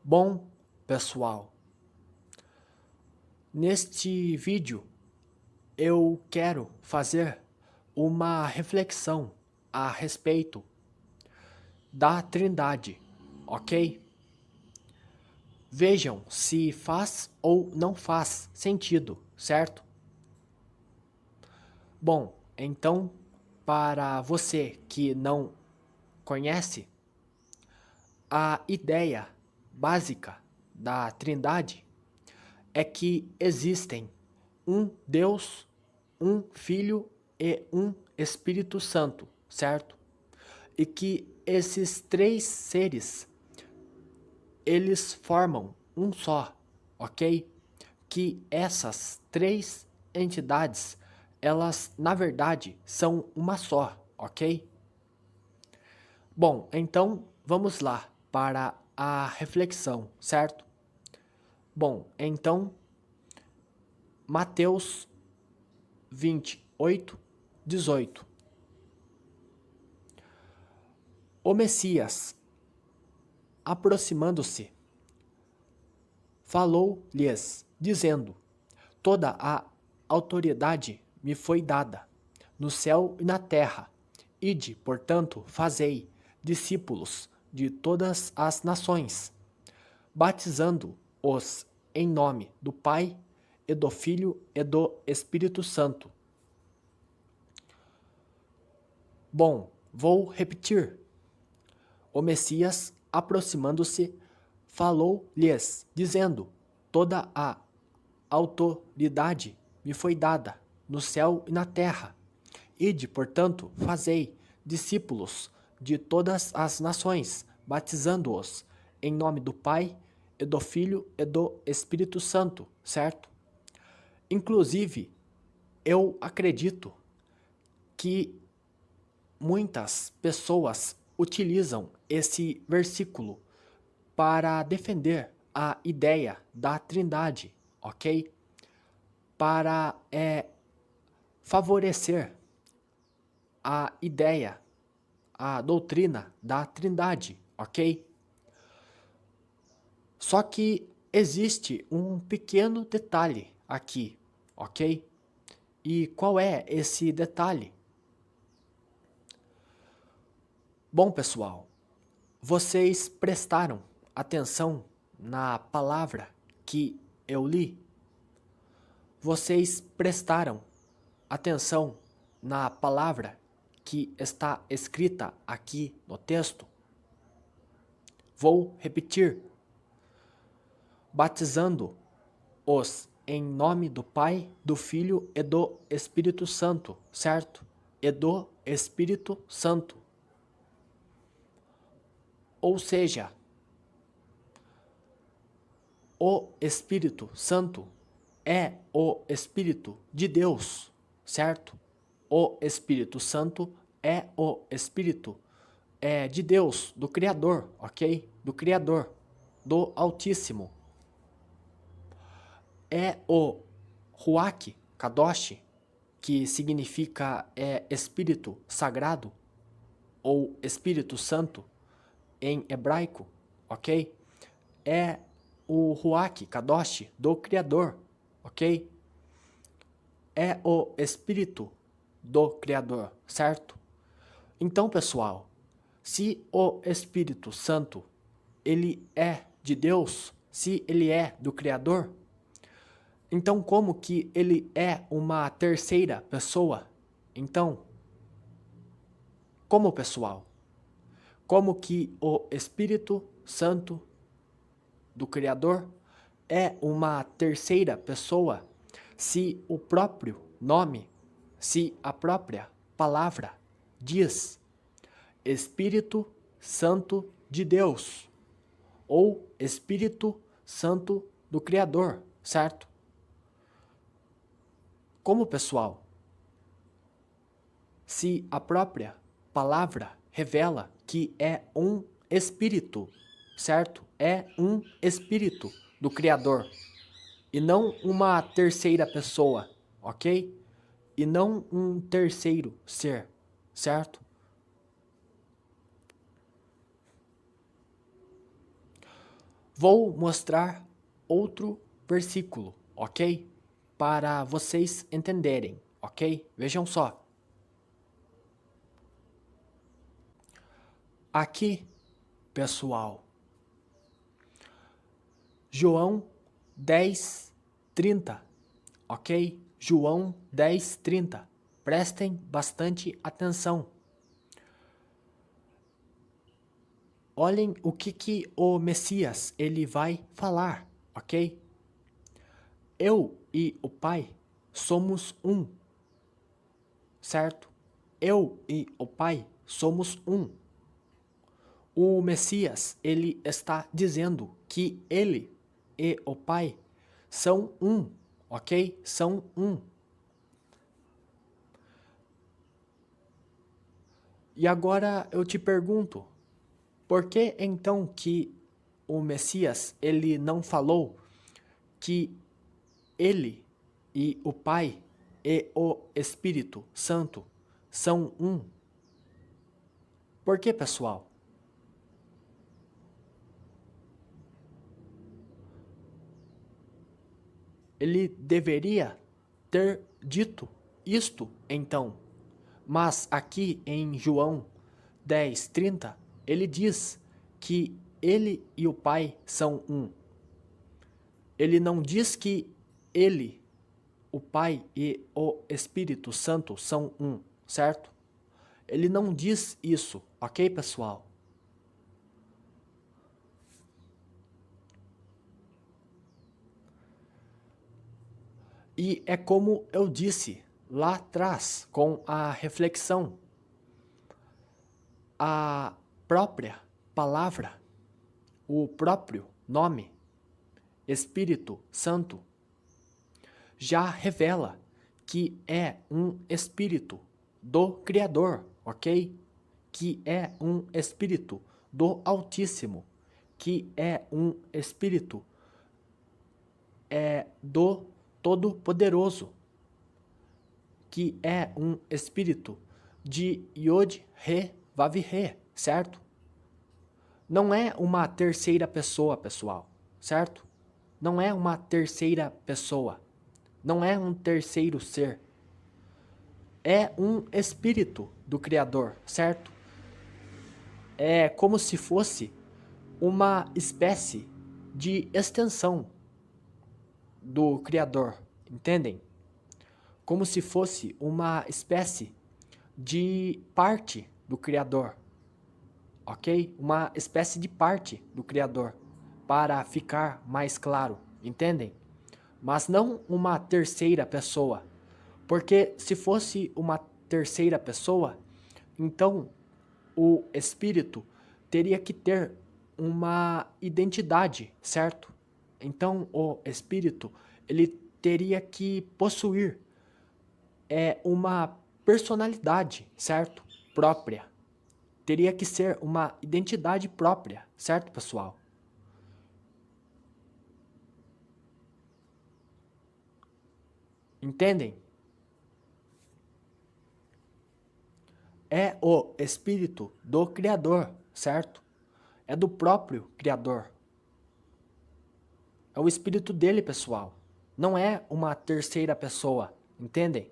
Bom, pessoal, neste vídeo eu quero fazer uma reflexão a respeito da Trindade, ok? Vejam se faz ou não faz sentido, certo? Bom, então, para você que não conhece, a ideia básica da Trindade é que existem um Deus, um Filho e um Espírito Santo, certo? E que esses três seres, eles formam um só, ok? Que essas três entidades, elas na verdade são uma só, ok? Bom, então vamos lá para a reflexão, certo? Bom, então Mateus 28:18. O Messias, aproximando-se, falou-lhes, dizendo: Toda a autoridade me foi dada, no céu e na terra. Ide, portanto, fazei discípulos de todas as nações, batizando-os em nome do Pai, e do Filho e do Espírito Santo. Bom, vou repetir. O Messias, aproximando-se, falou-lhes, dizendo: Toda a autoridade me foi dada, no céu e na terra. Ide, portanto, fazei discípulos de todas as nações, batizando-os em nome do Pai, e do Filho e do Espírito Santo, certo? Inclusive, eu acredito que muitas pessoas utilizam esse versículo para defender a ideia da Trindade, ok? Para favorecer a ideia, a doutrina da Trindade, ok? Só que existe um pequeno detalhe aqui, ok? E qual é esse detalhe? Bom, pessoal, vocês prestaram atenção na palavra que eu li? Vocês prestaram atenção na palavra que está escrita aqui no texto? Vou repetir. Batizando-os em nome do Pai, do Filho e do Espírito Santo, certo? E do Espírito Santo. Ou seja, o Espírito Santo é o Espírito de Deus, certo? O Espírito Santo é o Espírito de Deus, do Criador, ok? Do Criador, do Altíssimo. É o Ruach Kadosh, que significa Espírito Sagrado, ou Espírito Santo em hebraico, ok? É o Ruach Kadosh do Criador, ok? É o Espírito do Criador, certo? Então, pessoal, se o Espírito Santo ele é de Deus, se ele é do Criador, então como que ele é uma terceira pessoa? Então, como, pessoal? Como que o Espírito Santo do Criador é uma terceira pessoa se o próprio nome, se a própria palavra diz Espírito Santo de Deus ou Espírito Santo do Criador, certo? Como, pessoal? Se a própria palavra revela que é um espírito, certo? É um espírito do Criador e não uma terceira pessoa, ok? E não um terceiro ser, certo? Vou mostrar outro versículo, ok? Para vocês entenderem, ok? Vejam só. Aqui, pessoal, João 10:30, ok? João 10:30. Prestem bastante atenção. Olhem o que o Messias ele vai falar, ok? Eu e o Pai somos um, certo? Eu e o Pai somos um. O Messias, ele está dizendo que ele e o Pai são um, ok? São um. E agora eu te pergunto, por que então que o Messias, ele não falou que ele e o Pai e o Espírito Santo são um? Por que, pessoal? Ele deveria ter dito isto então. Mas aqui em João 10:30, ele diz que ele e o Pai são um. Ele não diz que ele, o Pai e o Espírito Santo são um, certo? Ele não diz isso, ok, pessoal? E é como eu disse lá atrás, com a reflexão. A própria palavra, o próprio nome, Espírito Santo, já revela que é um espírito do Criador, ok? Que é um espírito do Altíssimo, que é um espírito do Todo-Poderoso, que é um espírito de Yod, Re, Vav, Re, certo? Não é uma terceira pessoa, pessoal, certo? Não é uma terceira pessoa. Não é um terceiro ser. É um espírito do Criador, certo? É como se fosse uma espécie de extensão do Criador, entendem? Como se fosse uma espécie de parte do Criador, ok? Uma espécie de parte do Criador, para ficar mais claro, entendem? Mas não uma terceira pessoa, porque se fosse uma terceira pessoa, então o espírito teria que ter uma identidade, certo? Então o espírito ele teria que possuir uma personalidade, certo? Própria. Teria que ser uma identidade própria, certo, pessoal? Entendem? É o espírito do Criador, certo? É do próprio Criador. É o espírito dele, pessoal. Não é uma terceira pessoa, entendem?